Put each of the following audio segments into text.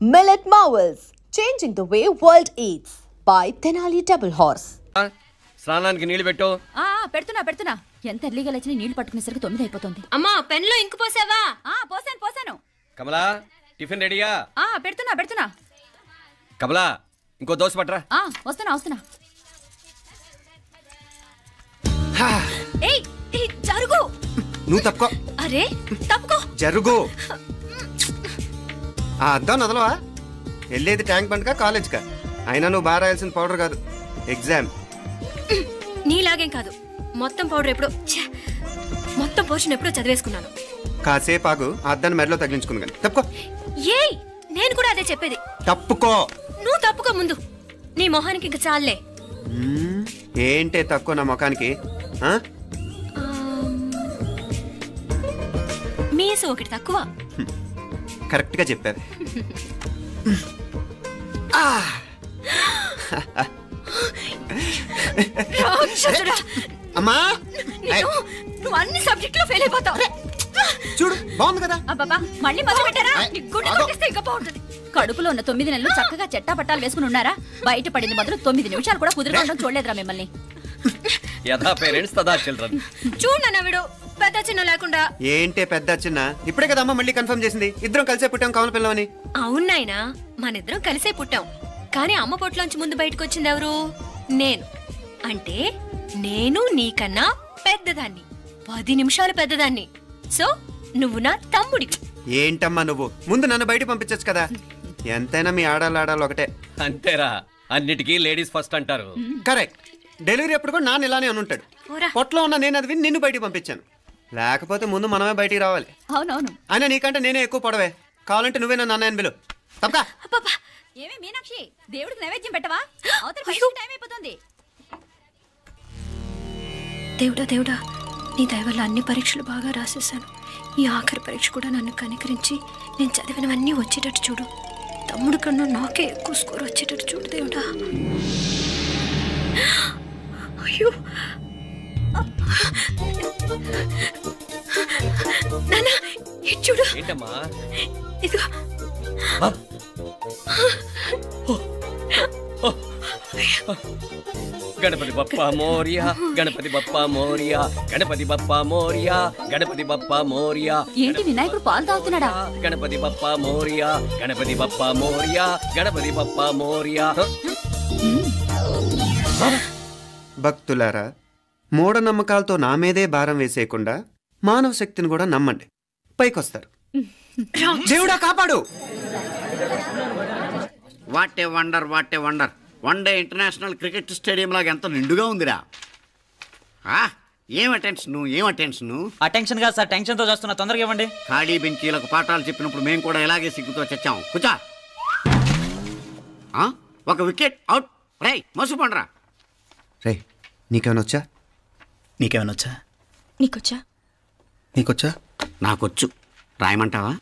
Millet Marvels, changing the way world eats by Tenali Double Horse. స్నానానికి నీళ్లు పెట్టు. పెడుతున్నా. ఎంత ఎర్లీగా లేచిన నీళ్లు పట్టుకునేసరికి 9 అయిపోతుంది. అమ్మా పెన్లో ఇంకు పోసావా? పోసాను. కమలా టిఫిన్ రెడీయా? పెడుతున్నా. కమలా ఇంకో దోశ పట్రా. వస్తున్నా. ఏయ్ జరుగు. నువ్వు తప్పుకో. అరే తప్పుకో. జరుగు. అద్దాం వదలవా? వెళ్ళేది ట్యాంక్ బండ్కా కాలేజ్కా? అయినా నువ్వు బాగా రాయాల్సిన పౌడర్ కాదు, ఎగ్జామ్. నీలాగేం కాదు, మొత్తం పౌడర్ ఎప్పుడో మొత్తం పోర్షన్ ఎప్పుడో చదివేసుకున్నాను. కాసేపు ఆగు, అద్దాన్ని మెడలో తగిలించుకుంది కానీ. తప్పుకో. ఏయ్ నేను కూడా అదే చెప్పేది. తప్పుకో. నువ్వు తప్పుకో ముందు. నీ మొహానికి ఇంక చాలే. ఏంటే తక్కువ నా ముఖానికి? మీసు ఒకటి తక్కువ. కరెక్ట్ గా చెప్పారు. అమ్మా నువ్వు అన్ని సబ్జెక్ట్ లో ఫెయిల్ అయిపోతావు. చూడు బాగుంది కదా. అబ్బా మళ్ళీ మొదలు పెట్టారా? ఇంకా బాగుంటుంది. కడుపులో ఉన్న 9 నెలలు చక్కగా చెట్టా పట్టాలు వేసుకుని ఉన్నారా? బయట పడింది మొదలు 9 నిమిషాలు కూడా కుదురుకోవడం చూడలేదురా మిమ్మల్ని. యథా పేరెంట్స్ తదా చిల్డ్రన్. చూడన్నా వీడు పెద్ద చిన్న లేకుండా. ఏంటే పెద్ద చిన్న? ఇప్పుడే కదా అమ్మ మళ్ళీ కన్ఫర్మ్ చేసింది ఇద్దరం కలిసే పుట్టాం కమల పిల్లవని. అవునాయనా, మనిద్దరం కలిసే పుట్టాం. కానీ అమ్మ పొట్లోంచి ముందు బయటకు వచ్చింది ఎవరు? నేను. అంటే నేను నీకన్నా పెద్దదాన్ని, 10 నిమిషాలు పెద్దదాన్ని. సో నువ్వు నా తమ్ముడి. ఏంటమ్మా నువ్వు? ముందు నన్ను బయట పంపించచ్చు కదా. ఎంతైనా మీ ఆడాలి ఒకటే. అంతేరా, అన్నిటికీ లేడీస్ ఫస్ట్ అంటారు. కరెక్ట్. డెలివరీ అప్పుడు కూడా నాన్న ఇలానే అనుంటాడు. పొట్లో ఉన్న నేను అది విని నిన్ను బయటికి పంపించాను. లేకపోతే ముందు మనమే బయటికి రావాలి. అవునవును. అయినా నీకంటే నేనే ఎక్కువ పొడవే. కావాలంటే నువ్వే నన్ను అన్నయ్యను పిలు. తప్పకా. ఏమే మీనాక్షి, దేవుడికి నైవేద్యం పెట్టవా? అవతల టైం అయిపోతుంది. దేవుడా, నీ దయ వల్ల అన్ని పరీక్షలు బాగా రాసేసాను. ఈ ఆఖరి పరీక్ష కూడా నన్ను కనికరించి నేను చదివినవన్నీ వచ్చేటట్టు చూడు. తమ్ముడు కన్నా నాకే ఎక్కువ స్కోర్ వచ్చేటట్టు చూడు దేవుడా. అయ్యో నాన్న, ఇది చూడు. ఏంటమ్మా? ఇదిగో. గణపతి బప్పా మోరియా, గణపతి బప్పా మోరియా, గణపతి బప్పా మోరియా, గణపతి బప్పా మోరియా. ఏంటి వినాయకుడు పాలు తాగుతున్నాడా? గణపతి బప్పా మోరియా, గణపతి బప్పా మోరియా, గణపతి బప్పా మోరియా. భక్తులారా, మూఢనమ్మకాలతో నా మీదే భారం వేసేయకుండా మానవ శక్తిని కూడా నమ్మండి, పైకొస్తారు. దేవుడా కాపాడు. What a wonder. 1 day international cricket stadium లాగా ఎంత నిండుగా ఉందిరా. ఏం అటెన్షన్? అటెన్షన్ కాదు సార్, టెన్షన్తో చేస్తున్నా. తొందరగా ఇవ్వండి. ఖాళీ బెంచీలకు పాఠాలు చెప్పినప్పుడు మేము కూడా ఇలాగే సిగ్గుతో చచ్చాం. కూర్చో. ఒక వికెట్ అవుట్. రే మసు పండ్రా. రే నీకేమైనా వచ్చా? నీకొచ్చా? నాకొచ్చు. రాయమంటావా?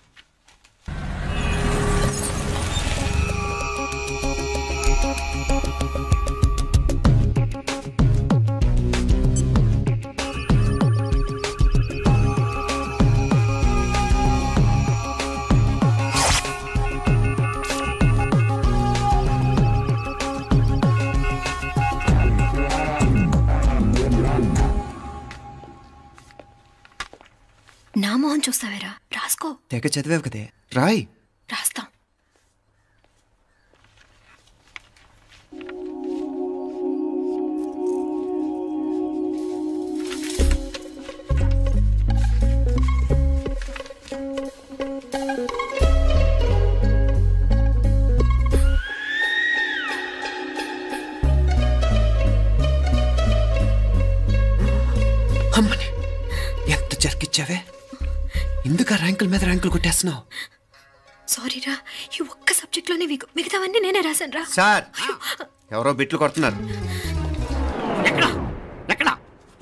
నా మోహన్ చూస్తావేరా? రాసుకో. తెగ చదివావు కదే, రాయ్. రాస్తాం. అమ్మని ఎంత జరికిచ్చావే. ఎందుకు ర్యాంకుల మీద ర్యాంకులు కొట్టేస్తున్నావు? సారీరా, ఈ ఒక్క సబ్జెక్ట్ లోనే మిగతావన్నీ నేనే రాశాను రా. సార్, ఎవరో బిట్లు కొడుతున్నారు. ఎక్కడ?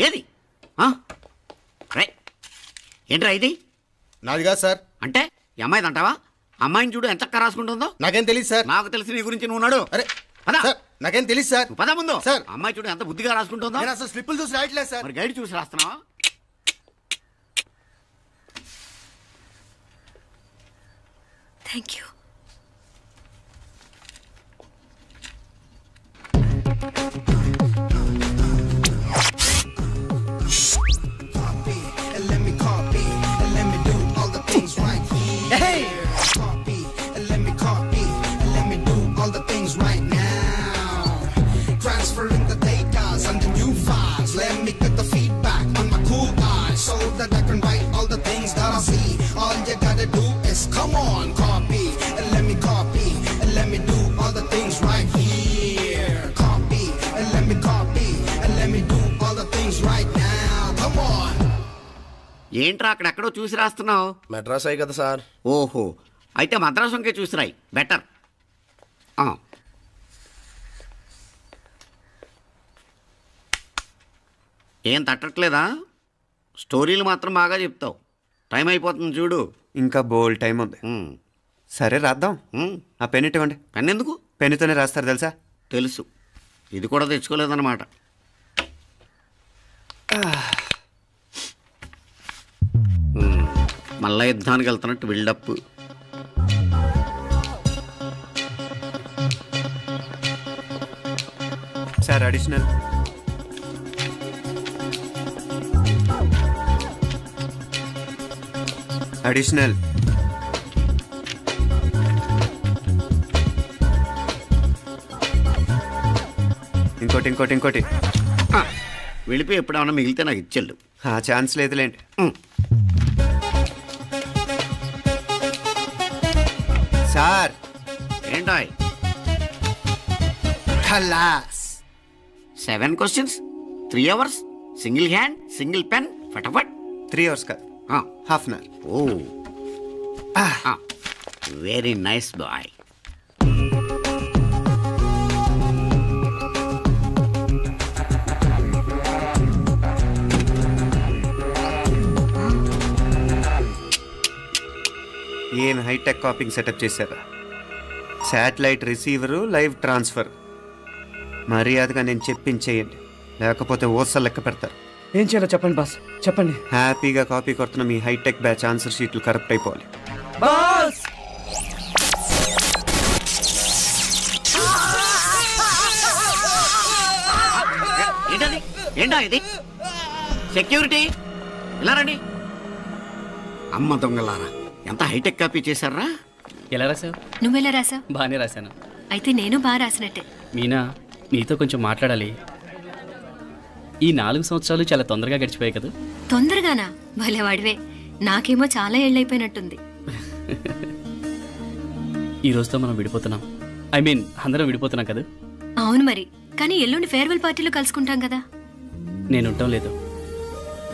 ఏది? ఏంట్రా ఇది? నాది కాదు సార్. అంటే ఈ అమ్మాయిది అంటావా? అమ్మాయిని చూడు ఎంత చక్కగా రాసుకుంటుందో. నాకేం తెలియదు సార్. నాకు తెలిసి నీ గురించి నువ్వు నాడు. అరే సార్, నాకేం తెలియదు సార్. పద ముందు. సార్, అమ్మాయి చూడు ఎంత బుద్ధిగా రాసుకుంటుందో. నేను అసలు స్లిప్పులు చూసి రాయట్లేదు సార్. మరి గైడ్ చూసి రాస్తున్నావా? Thank you. ఏంట్రా అక్కడెక్కడో చూసి రాస్తున్నావు? మెడ్రాస్ అయ్యి కదా సార్. ఓహో, అయితే మద్రాసు వంకే చూసి రాయి, బెటర్. ఏం తట్టట్లేదా? స్టోరీలు మాత్రం బాగా చెప్తావు. టైం అయిపోతుంది చూడు. ఇంకా బోల్ టైం ఉంది. సరే రాద్దాం. ఆ పెన్ ఇవ్వండి. పెన్ ఎందుకు? పెన్నుతోనే రాస్తారు తెలుసా? తెలుసు. ఇది కూడా తెచ్చుకోలేదన్నమాట. మళ్ళా యుద్ధానికి వెళ్తున్నట్టు బిల్డప్. Sir additional. అడిషనల్. ఇంకోటి ఇంకోటి ఇంకోటి. వెళ్ళిపోయి ఎప్పుడేమన్నా మిగిలితే నాకు ఇచ్చెళ్ళు. ఛాన్స్ లేదులేండి. సార్ ఏంటాయ్? ఖలాస్. 7 questions, 3 hours, single hand, single pen, ఫటాఫట్. 3 hours కాదు, half an hour. Oh, very nice boy. ఏం హైటెక్ కాపింగ్ సెటప్ చేశారా? Satellite receiver, live transfer. మర్యాదగా నేను చెప్పించేయండి, లేకపోతే ఓసలు లెక్క పెడతారు. ఏం చేయాలో చెప్పండి బాస్, చెప్పండి. హ్యాపీగా కాపీ కొడుతున్న మీ హైటెక్ బ్యాచ్ ఆన్సర్ షీట్లు కరెక్ట్ అయిపోవాలి. బాస్ ఏంటది? ఏంటా ఇది? సెక్యూరిటీ ఇలా రండి. అమ్మ దొంగలారా, ఎంత హైటెక్ కాపీ చేశారా? ఎలా రాసావు? నువ్వెలా రాసావు? బాగానే రాశాను. అయితే నేను బాగా రాసినట్టే. మీనా, నీతో కొంచెం మాట్లాడాలి. ఈ 4 సంవత్సరాలు చాలా తొందరగా గడిచిపోయాయి కదా? తొందరగానా? భలేవాడివే. నాకేమో చాలా ఏళ్ళైపోయినట్టుంది. ఈ రోజుతో మనం విడిపోతున్నాం. ఐ మీన్ అందరం విడిపోతున్నాం కదా? అవును మరి, కానీ ఎల్లుండి ఫేర్వెల్ పార్టీలో కలుసుకుంటాం కదా. నేను ఉండటం లేదు.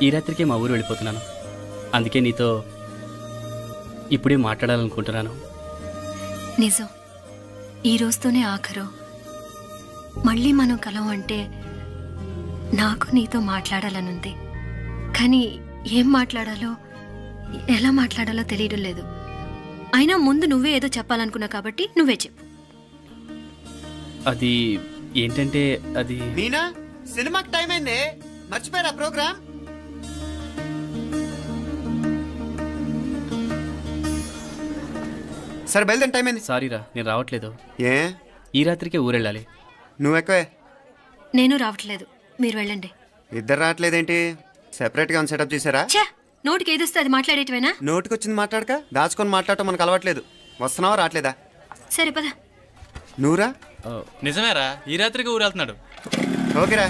ఈ రాత్రికే మా ఊరు వెళ్ళిపోతున్నాను. అందుకే నీతో ఇప్పుడే మాట్లాడాలనుకుంటున్నాను. నిజం, ఈ రోజుతోనే ఆఖరు. మళ్ళీ మనం కలం అంటే నాకు నీతో మాట్లాడాలనుంది. కానీ ఏం మాట్లాడాలో, ఎలా మాట్లాడాలో తెలియడం లేదు. అయినా ముందు నువ్వే ఏదో చెప్పాలనుకున్నావు కాబట్టి నువ్వే చెప్పు. అది ఏంటంటే, అది మీనా, సినిమాకి టైం అయింది, మర్చిపోయారా ప్రోగ్రామ్? సరే బయలుదేరి, టైం అయింది. సారీరా, నేను రావట్లేదు. ఏ? ఈ రాత్రికే ఊరెళ్ళాలి. నువ్వు ఎక్కువే. నేను రావట్లేదు, మీరు వెళ్ళండి. ఇద్దరు రావట్లేదేంటి? సెపరేట్గా సెటప్ చేశారా? ఛే, నోటికి ఏదొస్తే అది మాట్లాడేటివేనా? నోటికి వచ్చింది మాట్లాడక దాచుకొని మాట్లాడటం మనకు అలవాట్లేదు. వస్తున్నావా రావట్లేదా? సరే పద. నువ్వురా. నిజమేరా, ఈ రాత్రికి ఊరు వెళ్తున్నాడు. ఓకేరా,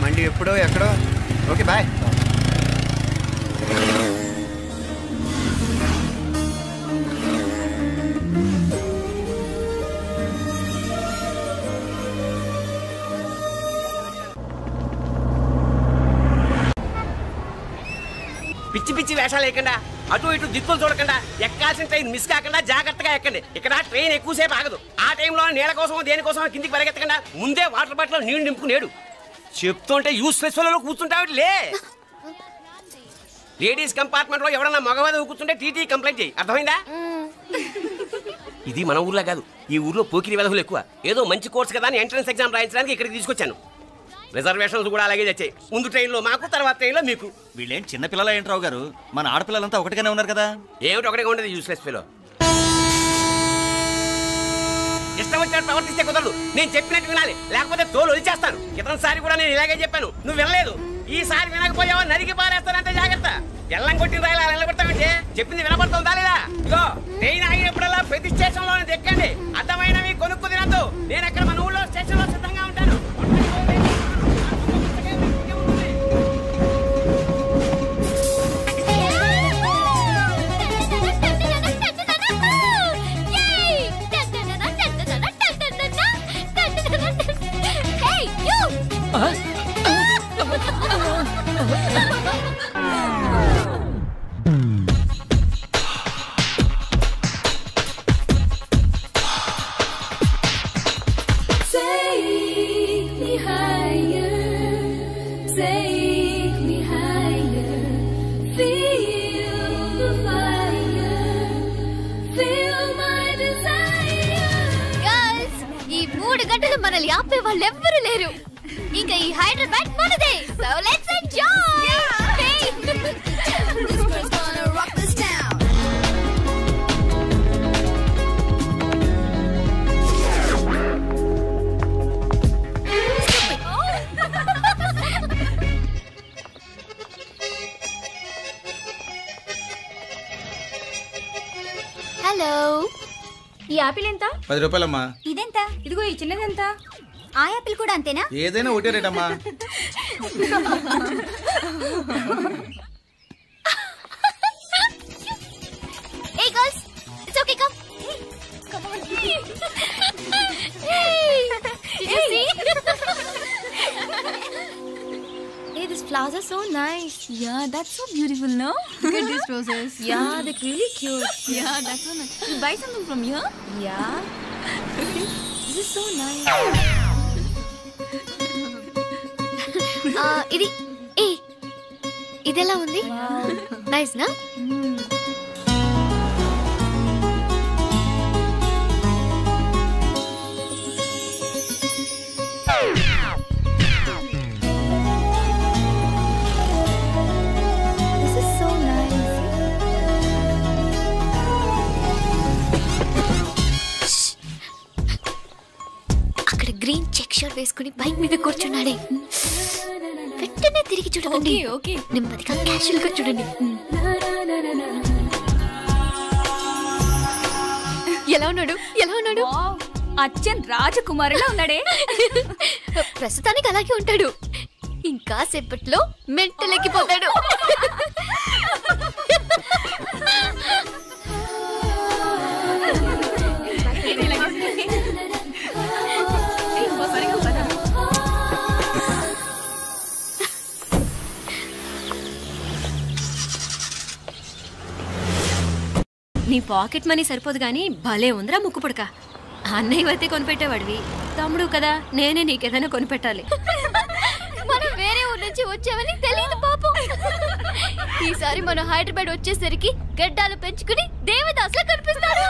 మండి ఎప్పుడో ఎక్కడో. Okay bye. పిచ్చి పిచ్చి వేషాలు వేయకుండా, అటు ఇటు దిక్కులు చూడకుండా, ఎక్కాల్సిన ట్రైన్ మిస్ కాకుండా జాగ్రత్తగా ఎక్కండి. ఇక్కడ ట్రైన్ ఎక్కువసేపు ఆగదు. ఆ టైంలో నీళ్ళ కోసం దేనికోసం కిందికి పరిగెత్తకుండా ముందే వాటర్ బాటిల్ నీళ్లు నింపుకునేడు. చెప్తుంటే యూస్లెస్ లో కూర్చుంటావు. లే, లేడీస్ కంపార్ట్మెంట్ లో ఎవడన్నా మగవాది కూర్చుంటే టీటీ కంప్లైంట్ చేయి. అర్థమైందా? ఇది మన ఊర్లో కాదు, ఈ ఊర్లో పోకిరి వెధవులు ఎక్కువ. ఏదో మంచి కోర్స్ కదా అని ఎంట్రన్స్ ఎగ్జామ్ రాయించడానికి ఇక్కడికి తీసుకొచ్చాను. రిజర్వేషన్స్ కూడా అలాగే వచ్చాయి. ముందు ట్రైన్లో మాకు, తర్వాత ట్రైన్లో మీకు. వీళ్ళేం చిన్నపిల్లల ఏంట్రావు గారు, మన ఆడపిల్లలంతా ఒకటిగానే ఉన్నారు కదా. ఏమిటి ఒకటిగా ఉండదు యూస్లెస్ ఫెలో. ఇష్టం వచ్చినట్టు ప్రవర్తిస్తే కుదరదు. నేను చెప్పినట్టు వినాలి, లేకపోతే తోలు వదిలేస్తాను. క్రితంసారి కూడా నేను ఇలాగే చెప్పాను, నువ్వు వినలేదు. ఈసారి వినకపోయావా నరికి పారేస్తానంటే జాగ్రత్త. ఎల్లం కొట్టిన రాయలు అలా నిలబడతామంటే చెప్పింది వినపడుతుందా లేదా? ఇగో ట్రైన్ ఆగినప్పుడల్లా ప్రతి స్టేషన్ లో ఎక్కండి. అర్థమైనవి కొనుక్కు తినద్దు. నేను అక్కడ మన ఊళ్ళో స్టేషన్ లో సిద్ధంగా ఉంటాను. మనల్ని ఆపే వాళ్ళు ఎవ్వరూ లేరు. ఇంకా ఈ హైదరాబాద్ మనదే. So let's enjoy. హలో, ఈ యాపిల్ ఎంత? 10 రూపాయలమ్మా. ఇదెంత? ఇదిగో ఈ చిన్నది ఎంత? ఆ యాపిల్ కూడా అంతేనా? ఏదైనా ఒకటే రేట్ అమ్మా. Hey girls, it's okay, come. Come on. Hey, did you see? Hey, these flowers are so nice. Yeah, that's so beautiful, no? Look at these roses. Yeah, they're really cute. Yeah, that's so nice. You buy something from here? Yeah. This is so nice. ఇది ఇదెలా ఉంది? Nice నా? This is so nice. అక్కడ green check shirt వేసుకుని bike మీద కూర్చున్నాడే. వెంటనే తిరిగి చూడకండి. ఓకే. నెమ్మదిగా క్యాషువల్ గా చూడండి. ఎలా ఉన్నాడు? ఎలా ఉన్నాడు? అచ్చన్ రాజకుమారిలా ఉన్నాడే. ప్రస్తుతానికి అలాగే ఉంటాడు. ఇంకా సేపట్లో మెంటల్ ఎక్కిపోతాడు. నీ పాకెట్ మనీ సరిపోదు గానీ భలే ఉందిరా ముక్కు పుడక. అన్నయ్య అయితే కొనిపెట్టేవాడివి, తమ్ముడు కదా నేనే నీకేదైనా కొనిపెట్టాలి. మనం వేరే ఊరు నుంచి వచ్చామని తెలియదు పాపం. ఈసారి మనం హైదరాబాద్ వచ్చేసరికి గడ్డాలు పెంచుకుని దేవదాసులా కనిపిస్తారు.